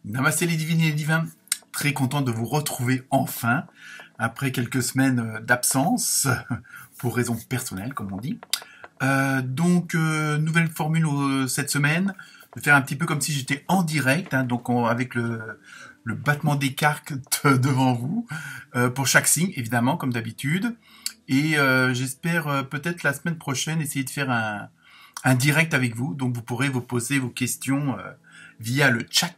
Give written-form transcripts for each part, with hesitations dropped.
Namasté les divines et les divins, très content de vous retrouver enfin, après quelques semaines d'absence, pour raisons personnelles comme on dit. Nouvelle formule cette semaine, de faire un petit peu comme si j'étais en direct, donc avec le battement des cartes devant vous, pour chaque signe évidemment comme d'habitude. Et j'espère peut-être la semaine prochaine essayer de faire un direct avec vous, donc vous pourrez vous poser vos questions via le chat,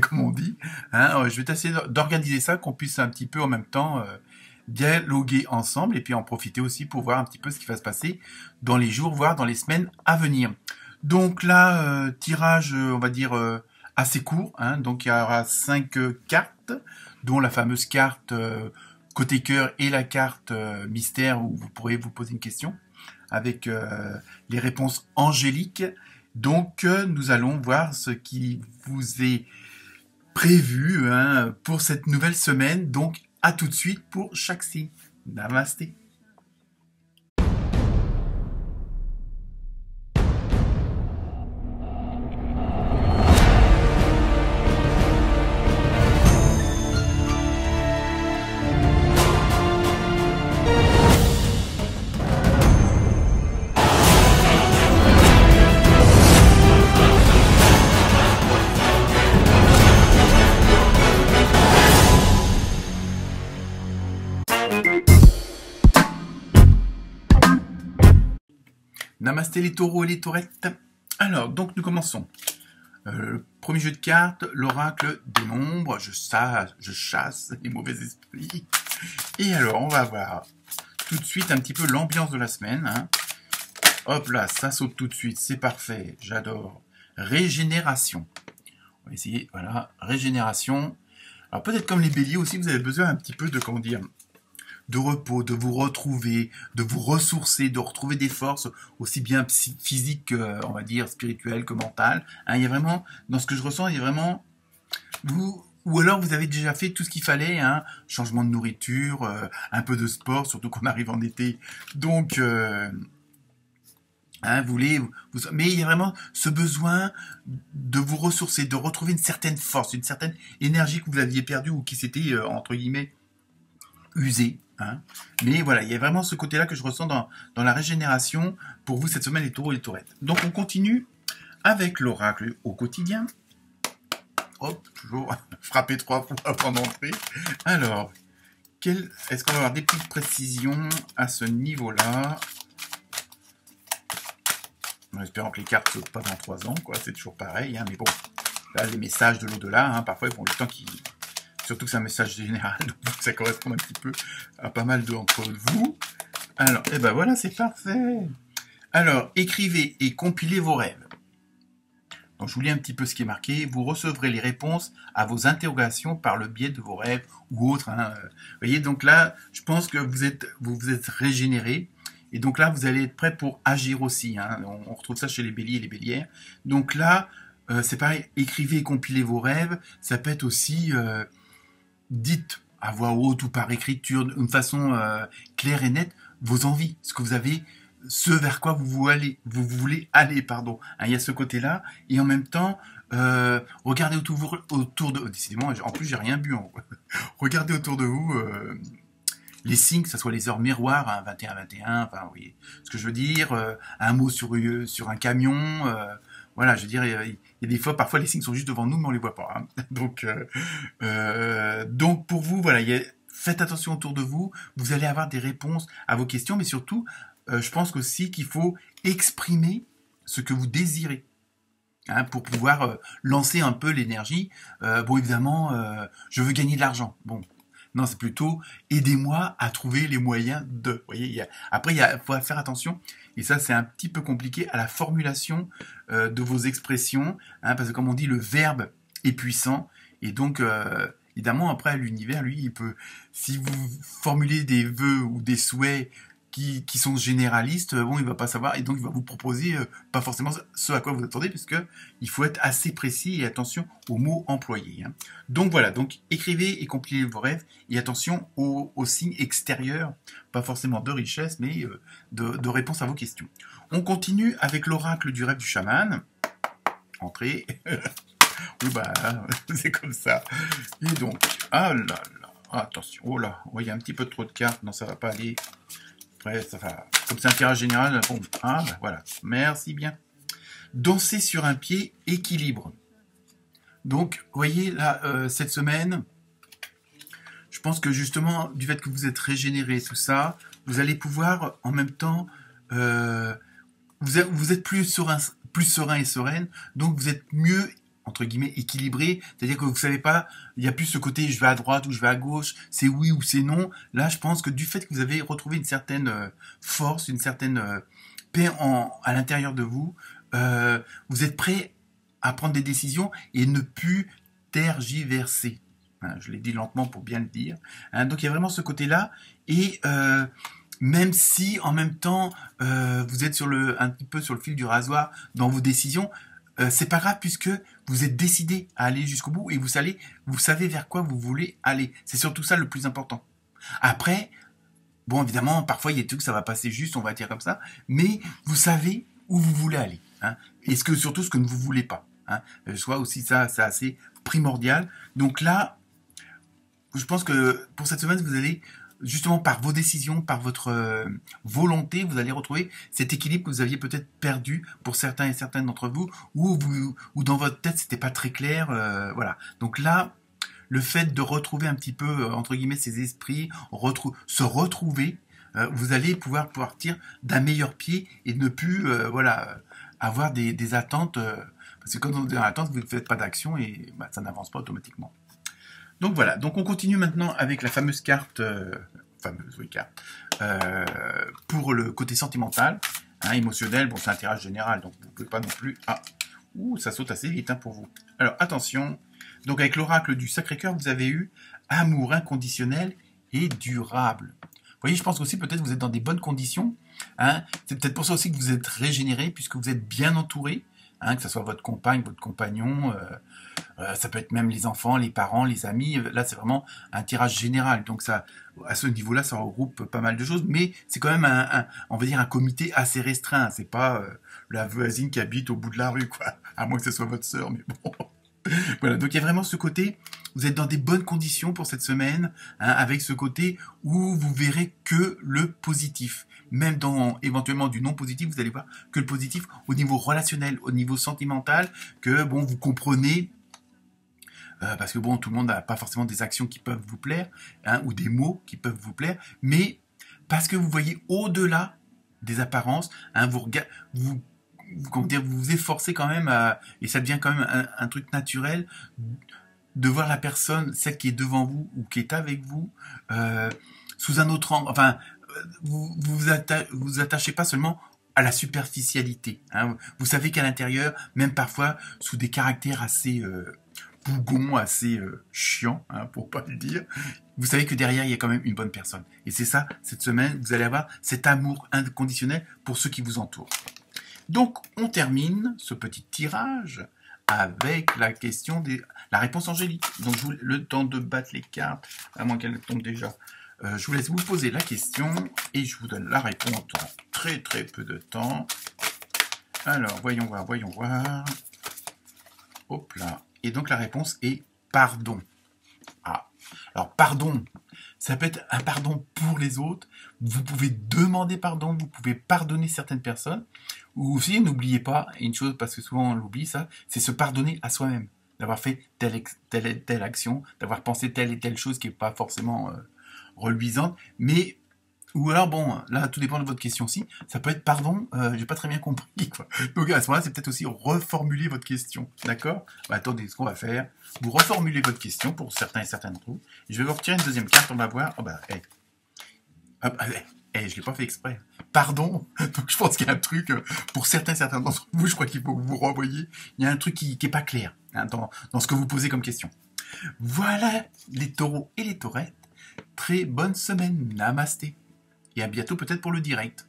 comme on dit. Je vais essayer d'organiser ça, qu'on puisse un petit peu en même temps dialoguer ensemble et puis en profiter aussi pour voir un petit peu ce qui va se passer dans les jours, voire dans les semaines à venir. Donc là, tirage, on va dire, assez court. Donc il y aura 5 cartes, dont la fameuse carte côté cœur et la carte mystère où vous pourrez vous poser une question avec les réponses angéliques. Donc, nous allons voir ce qui vous est prévu pour cette nouvelle semaine. Donc, à tout de suite pour chaque signe. Namasté. Namasté les taureaux et les taurettes. Alors, donc nous commençons. Le premier jeu de cartes, l'oracle des nombres. Je chasse les mauvais esprits. Et alors, on va voir tout de suite un petit peu l'ambiance de la semaine. Hop là, ça saute tout de suite, c'est parfait, j'adore. Régénération. On va essayer, voilà, régénération. Alors peut-être comme les béliers aussi, vous avez besoin un petit peu de, comment dire, de repos, de vous retrouver, de vous ressourcer, de retrouver des forces aussi bien physiques que, on va dire, spirituelles que mentales. Il y a vraiment, dans ce que je ressens, il y a vraiment, ou alors vous avez déjà fait tout ce qu'il fallait, changement de nourriture, un peu de sport, surtout qu'on arrive en été. Donc, mais il y a vraiment ce besoin de vous ressourcer, de retrouver une certaine force, une certaine énergie que vous aviez perdue ou qui s'était, entre guillemets, usée. Mais voilà, il y a vraiment ce côté-là que je ressens dans la régénération pour vous cette semaine, les taureaux et les taurettes. Donc on continue avec l'oracle au quotidien. Hop, toujours frapper 3 fois avant d'entrer. Alors, est-ce qu'on va avoir des petites précisions à ce niveau-là? En espérant que les cartes ne sautent pas dans 3 ans, quoi. C'est toujours pareil, mais bon. Là, les messages de l'au-delà, parfois ils font le temps qui... Surtout que c'est un message général, donc ça correspond un petit peu à pas mal d'entre vous. Alors, et ben voilà, c'est parfait. Alors, écrivez et compilez vos rêves. Donc, je vous lis un petit peu ce qui est marqué. Vous recevrez les réponses à vos interrogations par le biais de vos rêves ou autres. Vous voyez, donc là, je pense que vous vous êtes régénéré. Et donc là, vous allez être prêt pour agir aussi. On retrouve ça chez les béliers et les bélières. Donc là, c'est pareil, écrivez et compilez vos rêves. Ça peut être aussi... dites à voix haute ou par écriture, d'une façon claire et nette, vos envies, ce que vous avez, ce vers quoi vous voulez aller, pardon. Il y a ce côté-là, et en même temps, regardez autour de... Décidément, en plus, j'ai rien bu. Regardez autour de vous les signes, que ce soit les heures miroirs, 21-21, enfin, vous voyez ce que je veux dire, un mot sur un camion... Voilà, je veux dire, il y a des fois, parfois les signes sont juste devant nous, mais on les voit pas. Donc pour vous, voilà, faites attention autour de vous. Vous allez avoir des réponses à vos questions, mais surtout, je pense aussi qu'il faut exprimer ce que vous désirez, pour pouvoir lancer un peu l'énergie. Bon, évidemment, je veux gagner de l'argent. Bon. Non, c'est plutôt aidez-moi à trouver les moyens de. Vous voyez, après, il faut faire attention. Et ça, c'est un petit peu compliqué à la formulation de vos expressions, parce que comme on dit, le verbe est puissant. Et donc, évidemment, après, l'univers, lui, il peut, si vous formulez des vœux ou des souhaits qui sont généralistes, bon, il va pas savoir, et donc il va vous proposer pas forcément ce à quoi vous attendez, puisque il faut être assez précis et attention aux mots employés. Hein. Donc voilà, donc écrivez et compilez vos rêves, et attention aux signes extérieurs, pas forcément de richesse, mais de réponse à vos questions. On continue avec l'oracle du rêve du chaman. Entrez. Oui, bah, c'est comme ça. Et donc, ah là là, attention, oh là, il y a un petit peu trop de cartes, non, ça va pas aller. Après, ça va, comme c'est un tirage général, bon, ah, bah, voilà, merci bien. Danser sur un pied, équilibre. Donc, vous voyez, là, cette semaine, je pense que justement, du fait que vous êtes régénéré, tout ça, vous allez pouvoir, en même temps, vous êtes plus serein et sereine, donc vous êtes mieux entre guillemets équilibré, c'est-à-dire que vous savez pas, il y a plus ce côté je vais à droite ou je vais à gauche, c'est oui ou c'est non. Là, je pense que du fait que vous avez retrouvé une certaine force, une certaine paix à l'intérieur de vous, vous êtes prêt à prendre des décisions et ne plus tergiverser. Hein, je l'ai dit lentement pour bien le dire. Hein, donc il y a vraiment ce côté-là et même si en même temps vous êtes un petit peu sur le fil du rasoir dans vos décisions, c'est pas grave puisque vous êtes décidé à aller jusqu'au bout et vous savez vers quoi vous voulez aller. C'est surtout ça le plus important. Après, bon évidemment, parfois il y a des trucs ça va passer juste, on va dire comme ça, mais vous savez où vous voulez aller. Hein, et surtout ce que ne vous voulez pas. Hein, soit aussi ça, c'est assez primordial. Donc là, je pense que pour cette semaine, vous allez justement par vos décisions, par votre volonté, vous allez retrouver cet équilibre que vous aviez peut-être perdu pour certains et certaines d'entre vous, ou dans votre tête c'était pas très clair, voilà. Donc là, le fait de retrouver un petit peu entre guillemets ces esprits, se retrouver, vous allez pouvoir partir d'un meilleur pied et ne plus, voilà, avoir des attentes, parce que quand vous êtes dans l'attente, vous ne faites pas d'action et bah, ça n'avance pas automatiquement. Donc voilà, donc on continue maintenant avec la fameuse carte, pour le côté sentimental, hein, émotionnel, bon c'est un tirage général, donc vous ne pouvez pas non plus... Ah, ça saute assez vite hein, pour vous. Alors attention, donc avec l'oracle du Sacré-Cœur, vous avez eu amour inconditionnel et durable. Vous voyez, je pense aussi peut-être que vous êtes dans des bonnes conditions, hein, c'est peut-être pour ça aussi que vous êtes régénéré, puisque vous êtes bien entouré, hein, que ce soit votre compagne, votre compagnon... ça peut être même les enfants, les parents, les amis. Là, c'est vraiment un tirage général. Donc, ça, à ce niveau-là, ça regroupe pas mal de choses. Mais c'est quand même on va dire, un comité assez restreint. C'est pas la voisine qui habite au bout de la rue, quoi. À moins que ce soit votre sœur, mais bon. Voilà. Donc, il y a vraiment ce côté. Vous êtes dans des bonnes conditions pour cette semaine, hein, avec ce côté où vous verrez que le positif. Même dans éventuellement du non positif, vous allez voir que le positif au niveau relationnel, au niveau sentimental, que bon, vous comprenez. Parce que bon, tout le monde n'a pas forcément des actions qui peuvent vous plaire, hein, ou des mots qui peuvent vous plaire, mais parce que vous voyez au-delà des apparences, hein, vous vous efforcez quand même, et ça devient quand même un truc naturel, de voir la personne, celle qui est devant vous, ou qui est avec vous, sous un autre angle, enfin, vous attachez pas seulement à la superficialité. Hein. Vous savez qu'à l'intérieur, même parfois, sous des caractères assez... bougon, assez chiant, hein, pour pas le dire, vous savez que derrière, il y a quand même une bonne personne. Et c'est ça, cette semaine, vous allez avoir cet amour inconditionnel pour ceux qui vous entourent. Donc, on termine ce petit tirage avec la question la réponse angélique. Donc, le temps de battre les cartes, à moins qu'elles tombent déjà. Je vous laisse vous poser la question et je vous donne la réponse en très très peu de temps. Alors, voyons voir. Hop là. Et donc la réponse est pardon. Ah, alors pardon, ça peut être un pardon pour les autres. Vous pouvez demander pardon, vous pouvez pardonner certaines personnes. Ou aussi, n'oubliez pas, une chose, parce que souvent on l'oublie ça, c'est se pardonner à soi-même. D'avoir fait telle action, d'avoir pensé telle et telle chose qui n'est pas forcément reluisante. Mais, ou alors bon, là tout dépend de votre question aussi, ça peut être pardon, j'ai pas très bien compris quoi. Donc à ce moment-là, c'est peut-être aussi reformuler votre question, d'accord? Bah, attendez, ce qu'on va faire, vous reformulez votre question pour certains et certaines d'entre vous. Je vais vous retirer une deuxième carte, on va voir. Oh bah, je l'ai pas fait exprès. Pardon. Donc je pense qu'il y a un truc pour certains et certains d'entre vous, je crois qu'il faut que vous renvoyer. Il y a un truc qui est pas clair hein, dans ce que vous posez comme question. Voilà les taureaux et les taurettes. Très bonne semaine. Namasté. Et à bientôt peut-être pour le direct.